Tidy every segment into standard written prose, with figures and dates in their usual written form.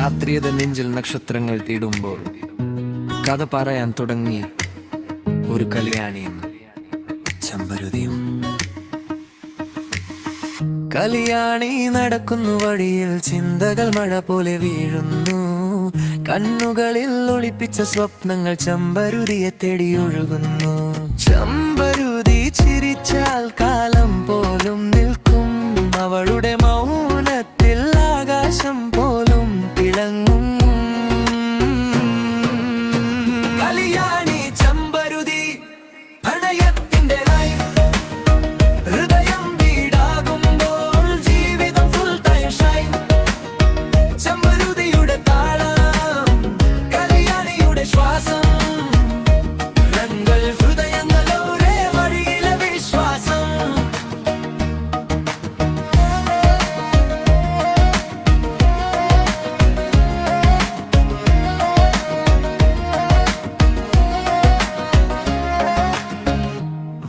രാത്രിയുടെ നെഞ്ചിൽ നക്ഷത്രങ്ങൾ തീടുമ്പോൾ കഥ പറയാൻ തുടങ്ങി ഒരു കല്യാണിയും ചെമ്പരുതിയും. കല്യാണി നടക്കുന്നു വഴിയിൽ, ചിന്തകൾ മഴ പോലെ വീഴുന്നു. കണ്ണുകളിൽ ഒളിപ്പിച്ച സ്വപ്നങ്ങൾ ചെമ്പരുതിയെ തേടിയൊഴുകുന്നു. ചെമ്പരുതി ചിരിച്ചാൽ കാലം പോലും നിൽക്കും, അവളുടെ മൗനത്തിൽ ആകാശം പോലും തിളങ്ങും. കല്യാണി ചെമ്പരുതി പ്രണയത്തിന്റെ ലൈൻ, ഹൃദയം വീടാകുമ്പോൾ ജീവിതം ഫുൾ ടൈം ഷൈൻ. ചെമ്പരുതിയുടെ താളം, കല്യാണിയുടെ ശ്വാസം, രംഗൽ ഹൃദയങ്ങളോടെ വഴിയിലെ വിശ്വാസം.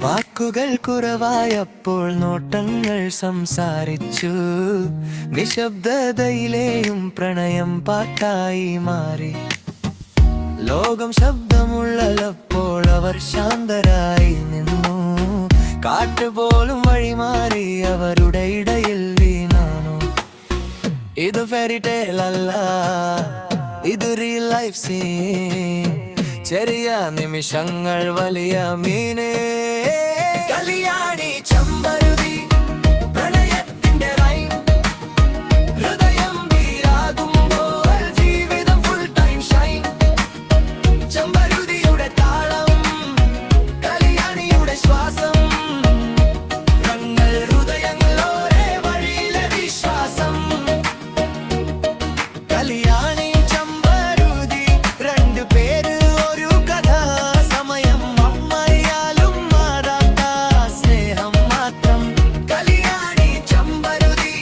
വാക്കുകൾ കുറവായപ്പോൾ നോട്ടങ്ങൾ സംസാരിച്ചു. നിശബ്ദതയിലെയും പ്രണയം പാട്ടായി മാറി. ലോകം ശബ്ദമുള്ളപ്പോൾ അവർ ശാന്തരായി നിന്നു. കാറ്റുപോലും വഴിമാറി അവരുടെ ഇടയിൽ വീണാനു. ഇത് ഫെയറി ടെയിൽ അല്ല, ഇത് റിയൽ ലൈഫ് സീൻ. ചെറിയ നിമിഷങ്ങൾ വലിയ മീനേ. കല്യാണി ചെമ്പരുതി പ്രണയത്തിന്റെ ലൈൻ, ഹൃദയം വീരാകുമ്പോൾ ജീവിതം ഫുൾ ടൈം ഷൈൻ. ചെമ്പരുതിയുടെ താളം, കല്യാണിയുടെ ശ്വാസം, രംഗൽ ഹൃദയങ്ങളോടെ വഴിയിലെ വിശ്വാസം. കല്യാണി ചെമ്പരുതി രണ്ടു പേര് ഒരു കഥ, സമയം അമ്മയാലും മാറാത്ത സ്നേഹം മാത്രം. കല്യാണി ചെമ്പരുതി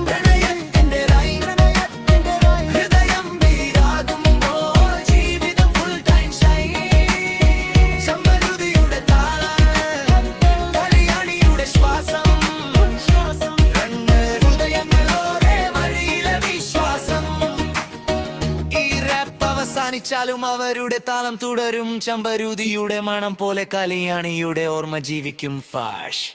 പ്രണയത്തിന്റെ ലൈൻ, ഹൃദയം വീരാകുമ്പോൾ ജീവിതം ഫുൾ ടൈം ഷൈൻ. ചെമ്പരുതിയുടെ താളം, കല്യാണിയുടെ ശ്വാസം, രണ്ട് ഹൃദയങ്ങളോടെ വഴിയിലെ വിശ്വാസം. ഈ റാപ്പ് അവസാനിച്ചാലും അവരുടെ താളം തുടരും. ചെമ്പരുതിയുടെ മണം പോലെ കല്യാണിയുടെ ഓർമ്മ ജീവിക്കും. ഫാഷ്.